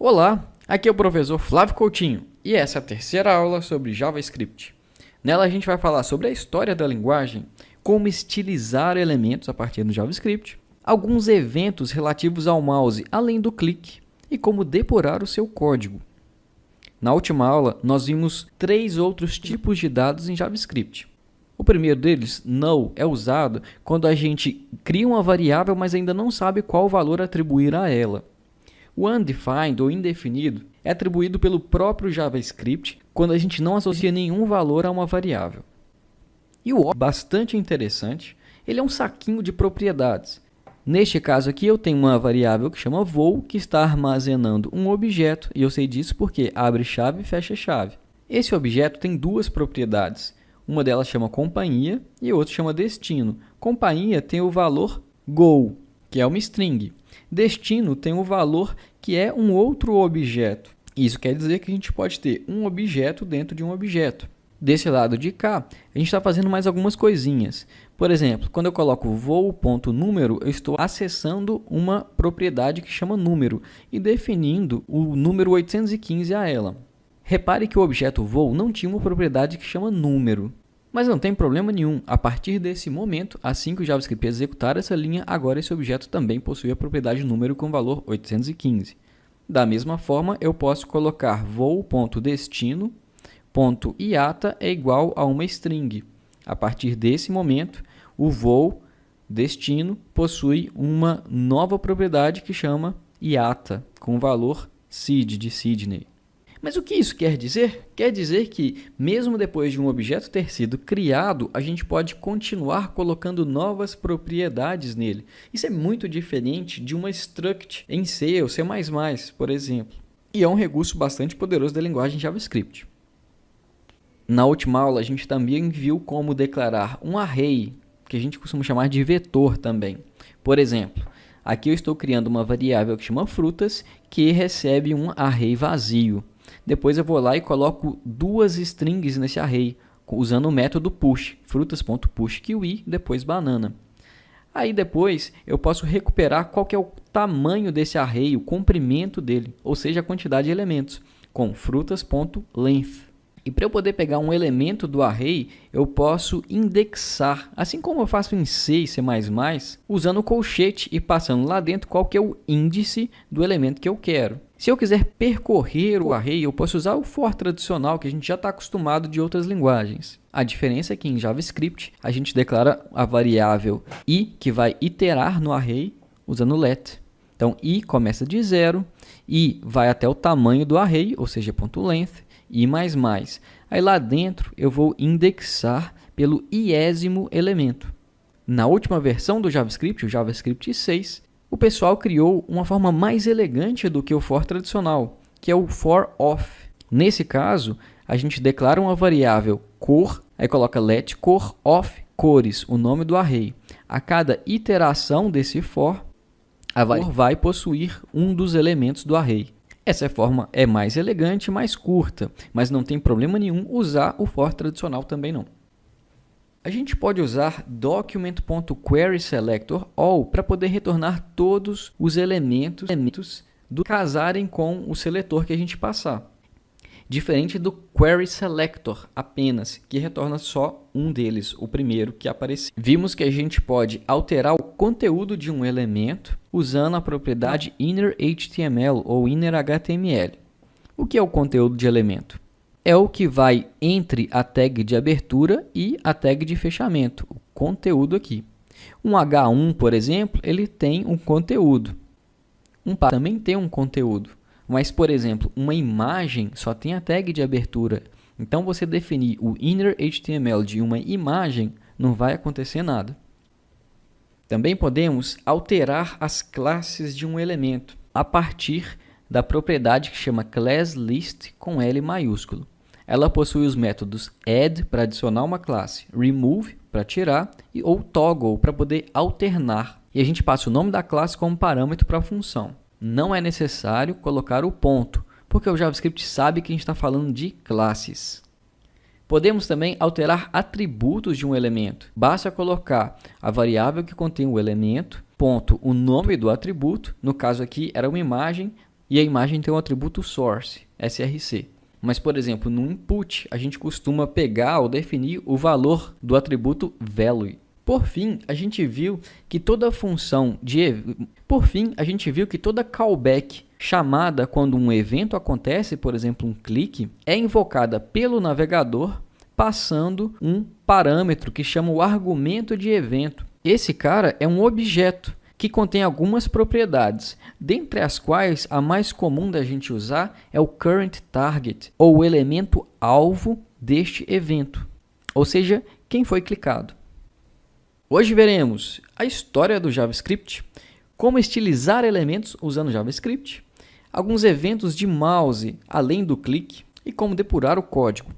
Olá, aqui é o professor Flávio Coutinho e essa é a terceira aula sobre JavaScript. Nela a gente vai falar sobre a história da linguagem, como estilizar elementos a partir do JavaScript, alguns eventos relativos ao mouse além do clique e como depurar o seu código. Na última aula, nós vimos 3 outros tipos de dados em JavaScript. O primeiro deles, null, é usado quando a gente cria uma variável, mas ainda não sabe qual valor atribuir a ela. O undefined, ou indefinido, é atribuído pelo próprio JavaScript quando a gente não associa nenhum valor a uma variável. E o object, bastante interessante, ele é um saquinho de propriedades. Neste caso aqui, eu tenho uma variável que chama voo, que está armazenando um objeto, e eu sei disso porque abre chave e fecha chave. Esse objeto tem 2 propriedades. Uma delas chama companhia e outra chama destino. Companhia tem o valor go, que é uma string. Destino tem o valor que é um outro objeto. Isso quer dizer que a gente pode ter um objeto dentro de um objeto. Desse lado de cá, a gente está fazendo mais algumas coisinhas. Por exemplo, quando eu coloco voo.número, eu estou acessando uma propriedade que chama número e definindo o número 815 a ela. Repare que o objeto voo não tinha uma propriedade que chama número. Mas não tem problema nenhum. A partir desse momento, assim que o JavaScript executar essa linha, agora esse objeto também possui a propriedade número com valor 815. Da mesma forma, eu posso colocar voo.destino.iata é igual a uma string. A partir desse momento, o voo destino possui uma nova propriedade que chama iata, com valor seed de Sydney. Mas o que isso quer dizer? Quer dizer que, mesmo depois de um objeto ter sido criado, a gente pode continuar colocando novas propriedades nele. Isso é muito diferente de uma struct em C ou C++, por exemplo. E é um recurso bastante poderoso da linguagem JavaScript. Na última aula, a gente também viu como declarar um array, que a gente costuma chamar de vetor também. Por exemplo, aqui eu estou criando uma variável que chama frutas, que recebe um array vazio. Depois eu vou lá e coloco 2 strings nesse array, usando o método push, frutas.pushKiwi, depois banana. Aí depois eu posso recuperar qual que é o tamanho desse array, o comprimento dele, ou seja, a quantidade de elementos, com frutas.length. E para eu poder pegar um elemento do array, eu posso indexar, assim como eu faço em C e C++, usando o colchete e passando lá dentro qual que é o índice do elemento que eu quero. Se eu quiser percorrer o array, eu posso usar o for tradicional, que a gente já está acostumado de outras linguagens. A diferença é que em JavaScript, a gente declara a variável i, que vai iterar no array, usando let. Então, i começa de 0, i vai até o tamanho do array, ou seja, .length, i++. Aí lá dentro, eu vou indexar pelo iésimo elemento. Na última versão do JavaScript, o JavaScript 6, o pessoal criou uma forma mais elegante do que o for tradicional, que é o for of. Nesse caso, a gente declara uma variável cor, aí coloca let cor of cores, o nome do array. A cada iteração desse for, a variável vai possuir um dos elementos do array. Essa forma é mais elegante, mais curta, mas não tem problema nenhum usar o for tradicional também não. A gente pode usar document.querySelector_all para poder retornar todos os elementos do casarem com o seletor que a gente passar. Diferente do querySelector apenas, que retorna só um deles, o primeiro que apareceu. Vimos que a gente pode alterar o conteúdo de um elemento usando a propriedade innerHTML ou innerHTML. O que é o conteúdo de elemento? É o que vai entre a tag de abertura e a tag de fechamento, o conteúdo aqui. Um H1, por exemplo, ele tem um conteúdo. Um par também tem um conteúdo. Mas, por exemplo, uma imagem só tem a tag de abertura. Então, você definir o inner HTML de uma imagem, não vai acontecer nada. Também podemos alterar as classes de um elemento a partir da propriedade que chama classList com L maiúsculo. Ela possui os métodos add para adicionar uma classe, remove para tirar ou toggle para poder alternar. E a gente passa o nome da classe como parâmetro para a função. Não é necessário colocar o ponto, porque o JavaScript sabe que a gente está falando de classes. Podemos também alterar atributos de um elemento. Basta colocar a variável que contém o elemento, ponto, o nome do atributo, no caso aqui era uma imagem, e a imagem tem o atributo source, src. Mas, por exemplo, no input, a gente costuma pegar ou definir o valor do atributo value. Por fim, a gente viu que toda callback chamada quando um evento acontece, por exemplo, um clique, é invocada pelo navegador passando um parâmetro que chama o argumento de evento. Esse cara é um objeto que contém algumas propriedades, dentre as quais a mais comum da gente usar é o current target, ou o elemento alvo deste evento, ou seja, quem foi clicado. Hoje veremos a história do JavaScript, como estilizar elementos usando JavaScript, alguns eventos de mouse além do clique e como depurar o código.